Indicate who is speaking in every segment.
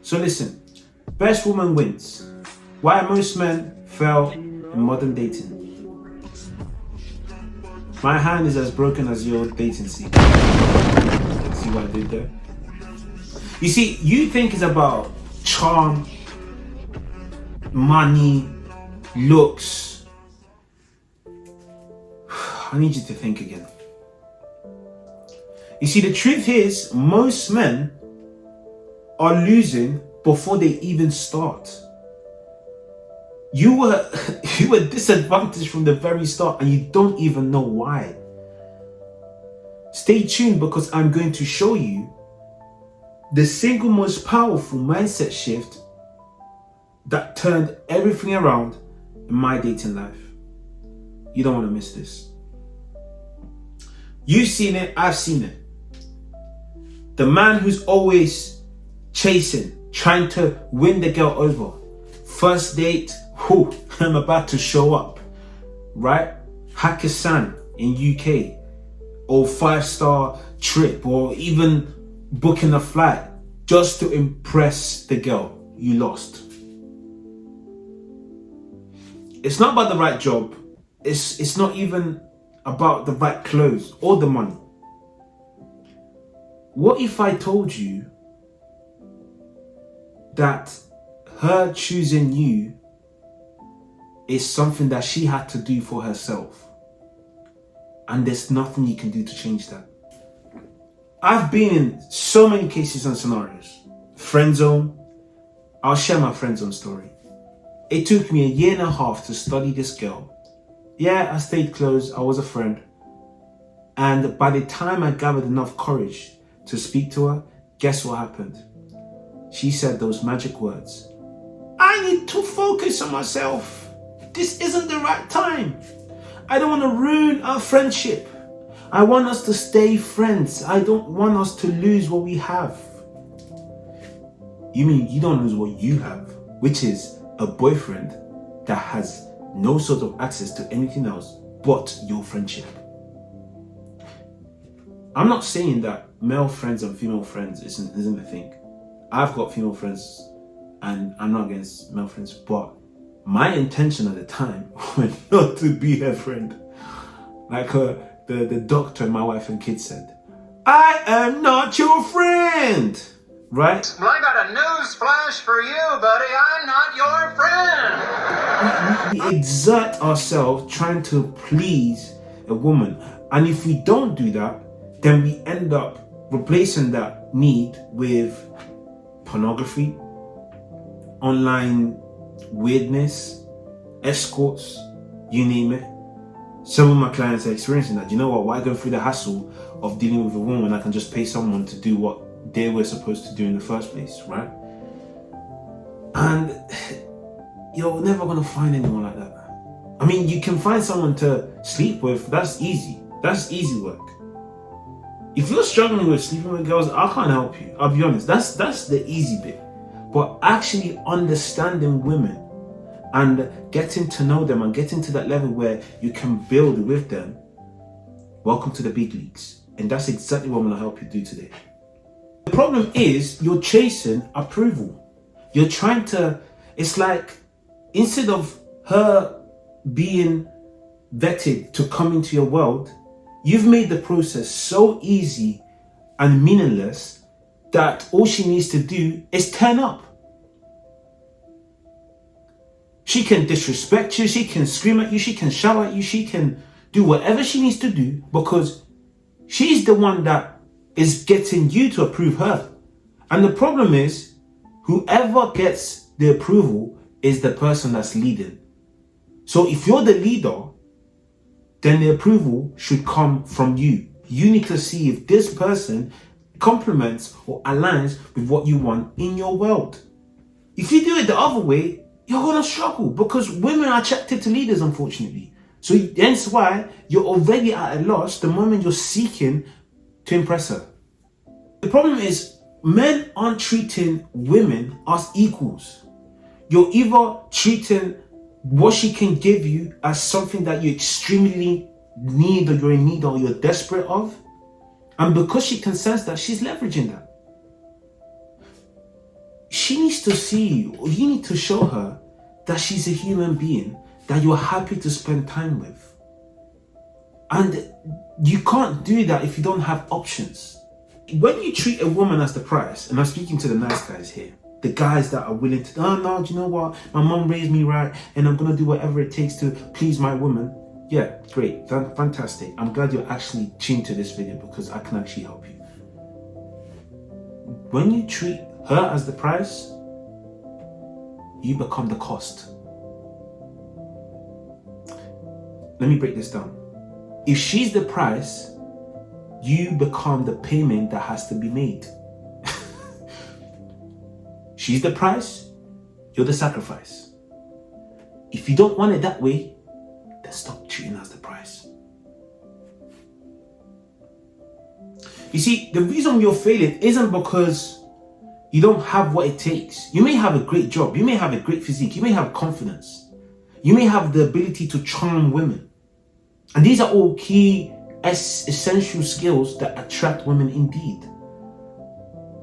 Speaker 1: So listen, best woman wins. Why most men fail in modern dating. My hand is as broken as your dating scene. See what I did there? You see, you think it's about charm, money, looks. I need you to think again. You see, the truth is, most men are losing before they even start. You were disadvantaged from the very start and you don't even know why. Stay tuned because I'm going to show you the single most powerful mindset shift that turned everything around in my dating life. You don't want to miss this. You've seen it, I've seen it. The man who's always chasing, trying to win the girl over. First date, I'm about to show up, right? Hakkasan in UK, or 5-star trip, or even booking a flight just to impress the girl you lost. It's not about the right job. It's not even about the right clothes or the money. What if I told you that her choosing you is something that she had to do for herself, and there's nothing you can do to change that? I've been in so many cases and scenarios. Friend zone. I'll share my friend zone story. It took me 1.5 years to study this girl. Yeah, I stayed close. I was a friend. And by the time I gathered enough courage to speak to her, guess what happened? She said those magic words. I need to focus on myself. This isn't the right time. I don't want to ruin our friendship. I want us to stay friends. I don't want us to lose what we have. You mean you don't lose what you have, which is a boyfriend that has no sort of access to anything else but your friendship. I'm not saying that male friends and female friends isn't a thing. I've got female friends and I'm not against male friends, but my intention at the time was not to be her friend. Like the doctor and my wife and kids said, I am not your friend, right?
Speaker 2: Well, I got a news flash for you, buddy. I'm not your friend.
Speaker 1: We exert ourselves trying to please a woman. And if we don't do that, then we end up replacing that need with pornography, online weirdness, escorts, you name it. Some of my clients are experiencing that. You know what? Why go through the hassle of dealing with a woman when I can just pay someone to do what they were supposed to do in the first place, right? And you're never going to find anyone like that. I mean, you can find someone to sleep with. That's easy. That's easy work. If you're struggling with sleeping with girls, I can't help you. I'll be honest. That's the easy bit. But actually understanding women and getting to know them and getting to that level where you can build with them, welcome to the big leagues. And that's exactly what I'm going to help you do today. The problem is you're chasing approval. You're trying to, it's like instead of her being vetted to come into your world, you've made the process so easy and meaningless that all she needs to do is turn up. She can disrespect you, she can scream at you, she can shout at you, she can do whatever she needs to do because she's the one that is getting you to approve her. And the problem is, whoever gets the approval is the person that's leading. So if you're the leader, then the approval should come from you. You need to see if this person complements or aligns with what you want in your world. If you do it the other way, you're going to struggle because women are attracted to leaders, unfortunately. So that's why you're already at a loss the moment you're seeking to impress her. The problem is men aren't treating women as equals. You're either treating what she can give you as something that you extremely need or you're in need or you're desperate of. And because she can sense that, she's leveraging that. she needs to see, or you need to show her that she's a human being that you're happy to spend time with. And you can't do that if you don't have options. When you treat a woman as the price, and I'm speaking to the nice guys here, the guys that are willing to, oh no, do you know what? My mom raised me right, and I'm gonna do whatever it takes to please my woman. Yeah, great, fantastic. I'm glad you're actually tuned to this video because I can actually help you. When you treat her as the price, you become the cost. Let me break this down. If she's the price, you become the payment that has to be made. She's the price, you're the sacrifice. If you don't want it that way, then stop treating her as the price. You see, the reason you're failing isn't because you don't have what it takes. You may have a great job, you may have a great physique, you may have confidence, you may have the ability to charm women. And these are all key essential skills that attract women indeed.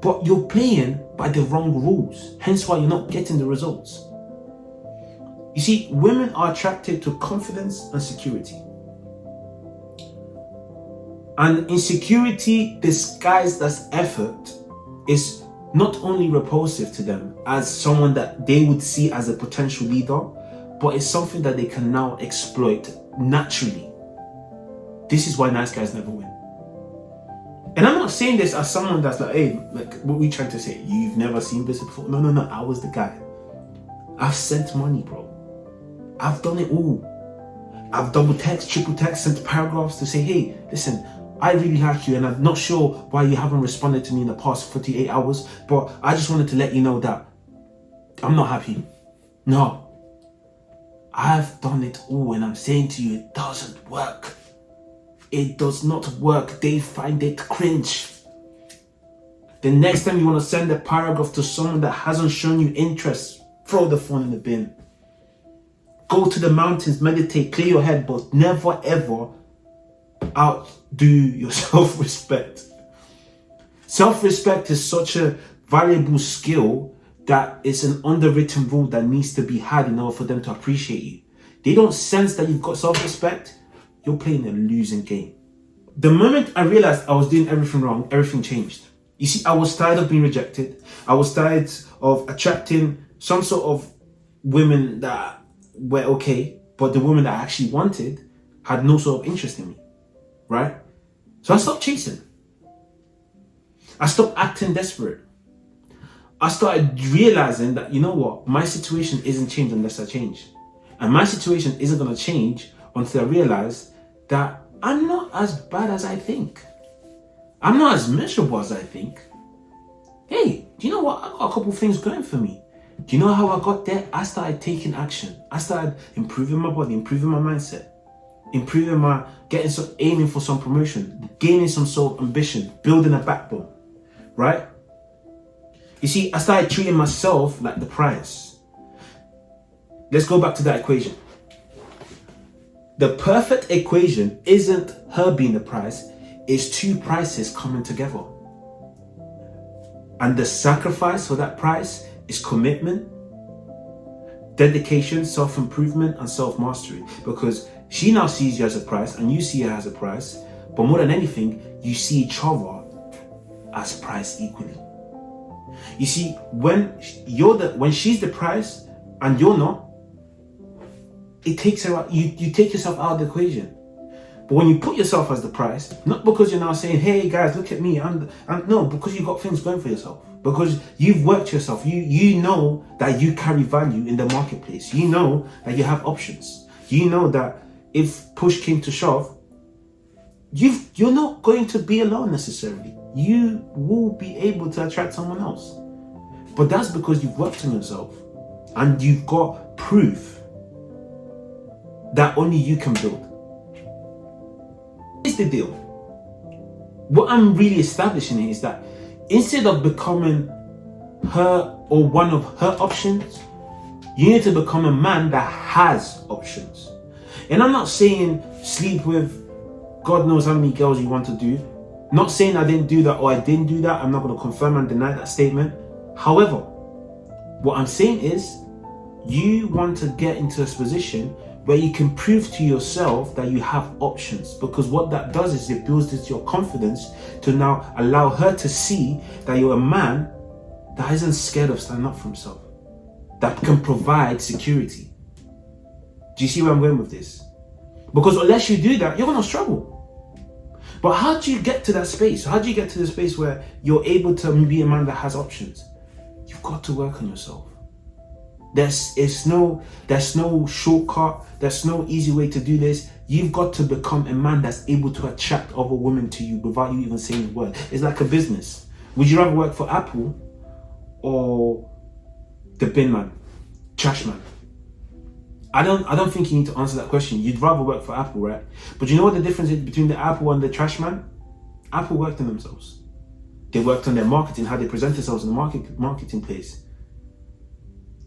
Speaker 1: But you're playing by the wrong rules, hence why you're not getting the results. You see, women are attracted to confidence and security. And insecurity disguised as effort is not only repulsive to them as someone that they would see as a potential leader, but it's something that they can now exploit naturally. This is why nice guys never win. And I'm not saying this as someone that's like, hey, like, what are we trying to say? You've never seen this before? No, I was the guy. I've sent money, bro. I've done it all. I've double text, triple text, sent paragraphs to say, hey, listen, I really like you and I'm not sure why you haven't responded to me in the past 48 hours, but I just wanted to let you know that I'm not happy. No. I've done it all and I'm saying to you, it doesn't work. It does not work. They find it cringe. The next time you want to send a paragraph to someone that hasn't shown you interest, throw the phone in the bin. Go to the mountains, meditate, clear your head, but never ever outdo your self-respect. Self-respect is such a valuable skill that it's an underwritten rule that needs to be had in order for them to appreciate you. They don't sense that you've got self-respect. You're playing a losing game. The moment I realized I was doing everything wrong, everything changed. You see, I was tired of being rejected. I was tired of attracting some sort of women that were okay, but the women that I actually wanted had no sort of interest in me, right? So I stopped chasing. I stopped acting desperate. I started realizing that, you know what, my situation isn't changed unless I change. And my situation isn't going to change until I realize that I'm not as bad as I think. I'm not as miserable as I think. Hey, do you know what? I got a couple of things going for me. Do you know how I got there? I started taking action. I started improving my body, improving my mindset, aiming for some promotion, gaining some sort of ambition, building a backbone, right? You see, I started treating myself like the prize. Let's go back to that equation. The perfect equation isn't her being the price, it's two prices coming together. And the sacrifice for that price is commitment, dedication, self-improvement, and self-mastery. Because she now sees you as a price and you see her as a price, but more than anything, you see each other as price equally. You see, when she's the price and you're not, it takes her out, you take yourself out of the equation. But when you put yourself as the price, not because you're now saying, hey guys, look at me, no, because you've got things going for yourself. Because you've worked yourself, you know that you carry value in the marketplace. You know that you have options. You know that if push came to shove, you're not going to be alone necessarily. You will be able to attract someone else. But that's because you've worked on yourself and you've got proof that only you can build. Here's the deal. What I'm really establishing here is that instead of becoming her or one of her options, you need to become a man that has options. And I'm not saying sleep with God knows how many girls you want to do. Not saying I didn't do that or I didn't do that. I'm not going to confirm and deny that statement. However, What I'm saying is, you want to get into a position where you can prove to yourself that you have options, because what that does is it builds this your confidence to now allow her to see that you're a man that isn't scared of standing up for himself, that can provide security. Do you see where I'm going with this? Because unless you do that, you're going to struggle. But how do you get to that space? How do you get to the space where you're able to be a man that has options? You've got to work on yourself. There's no shortcut. There's no easy way to do this. You've got to become a man that's able to attract other women to you without you even saying a word. It's like a business. Would you rather work for Apple or the bin man, trash man? I don't think you need to answer that question. You'd rather work for Apple, right? But you know what the difference is between the Apple and the trash man? Apple worked on themselves. They worked on their marketing, how they present themselves in the marketing place.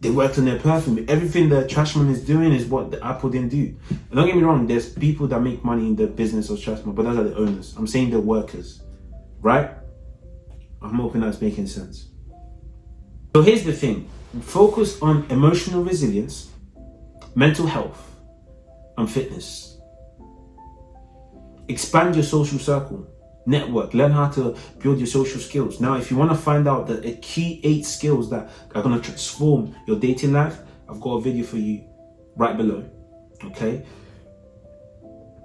Speaker 1: They worked on their perfume. Everything the trash man is doing is what the Apple didn't do. And don't get me wrong, there's people that make money in the business of trash man, but those are the owners. I'm saying the workers, right? I'm hoping that's making sense. So here's the thing. Focus on emotional resilience, mental health, and fitness. Expand your social circle, network, learn how to build your social skills. Now, if you want to find out the key 8 skills that are going to transform your dating life, I've got a video for you right below, okay?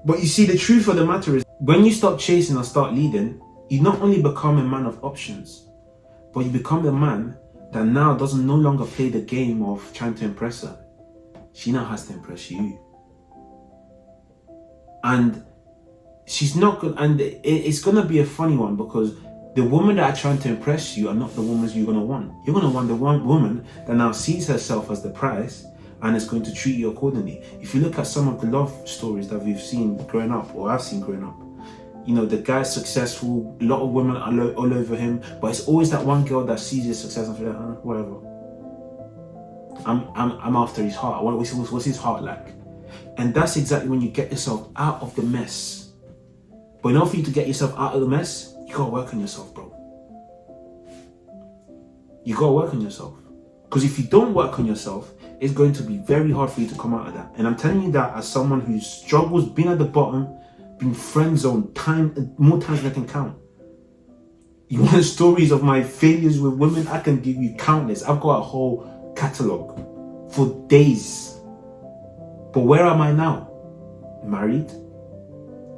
Speaker 1: But you see, the truth of the matter is, when you stop chasing and start leading, you not only become a man of options, but you become a man that now doesn't no longer play the game of trying to impress her. She now has to impress you. And she's not good, and it's gonna be a funny one, because the women that are trying to impress you are not the women you're gonna want. You're gonna want the one woman that now sees herself as the prize and is going to treat you accordingly. If you look at some of the love stories that we've seen growing up, or I've seen growing up, you know, the guy's successful, a lot of women are all over him, but it's always that one girl that sees his success and feels like, whatever. I'm after his heart. What's his heart like? And that's exactly when you get yourself out of the mess. But in order for you to get yourself out of the mess, you gotta work on yourself, bro. You gotta work on yourself. Because if you don't work on yourself, it's going to be very hard for you to come out of that. And I'm telling you that as someone who struggles, been at the bottom, been friend zoned more times than I can count. You want stories of my failures with women? I can give you countless. I've got a whole catalogue for days. But where am I now? Married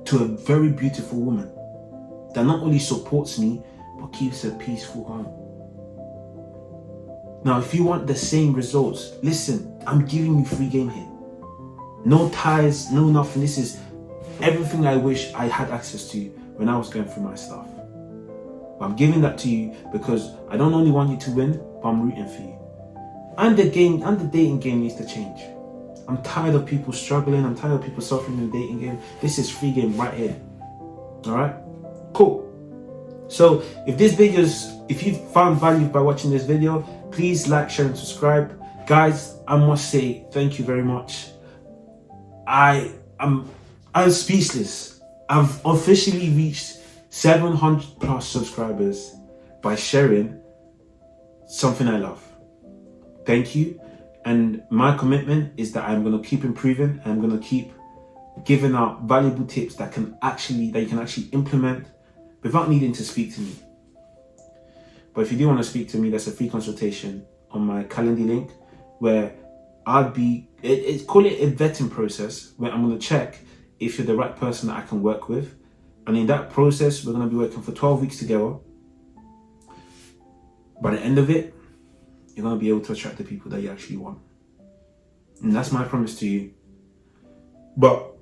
Speaker 1: to a very beautiful woman that not only supports me, but keeps a peaceful home. Now, if you want the same results, listen, I'm giving you free game here. No ties, no nothing. This is everything I wish I had access to when I was going through my stuff. But I'm giving that to you because I don't only want you to win, but I'm rooting for you. And the dating game needs to change. I'm tired of people struggling. I'm tired of people suffering in the dating game. This is free game right here. All right? Cool. So if you found value by watching this video, please like, share, and subscribe. Guys, I must say thank you very much. I'm speechless. I've officially reached 700 plus subscribers by sharing something I love. Thank you. And my commitment is that I'm going to keep improving. I'm going to keep giving out valuable tips that you can actually implement without needing to speak to me. But if you do want to speak to me, there's a free consultation on my Calendly link where call it a vetting process, where I'm going to check if you're the right person that I can work with. And in that process, we're going to be working for 12 weeks together. By the end of it, you're going to be able to attract the people that you actually want. And that's my promise to you. But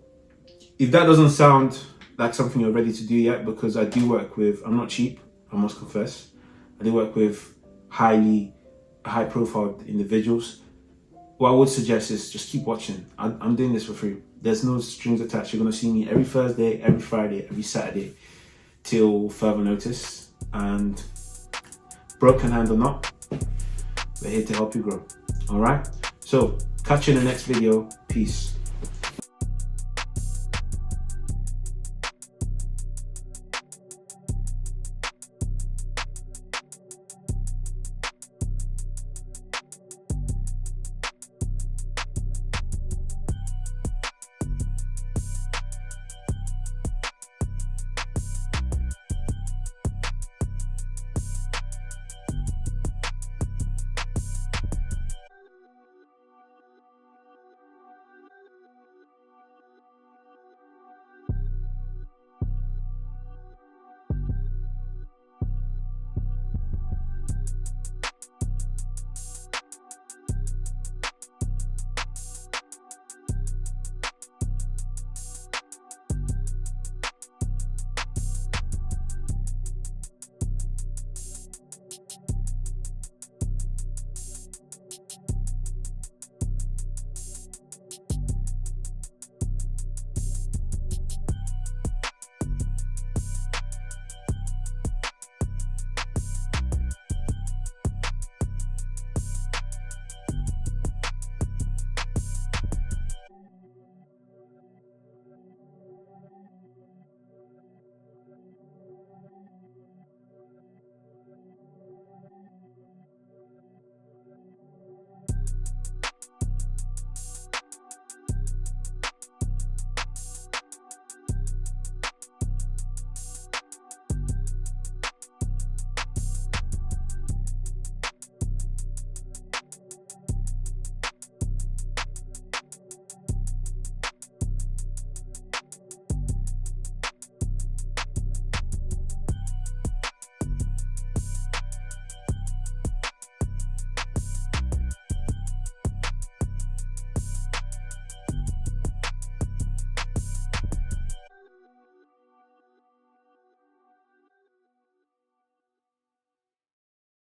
Speaker 1: if that doesn't sound like something you're ready to do yet, because I do work with, I'm not cheap, I must confess. I do work with high profile individuals. What I would suggest is just keep watching. I'm doing this for free. There's no strings attached. You're going to see me every Thursday, every Friday, every Saturday till further notice. And broken hand or not, we're here to help you grow. All right? So catch you in the next video. Peace.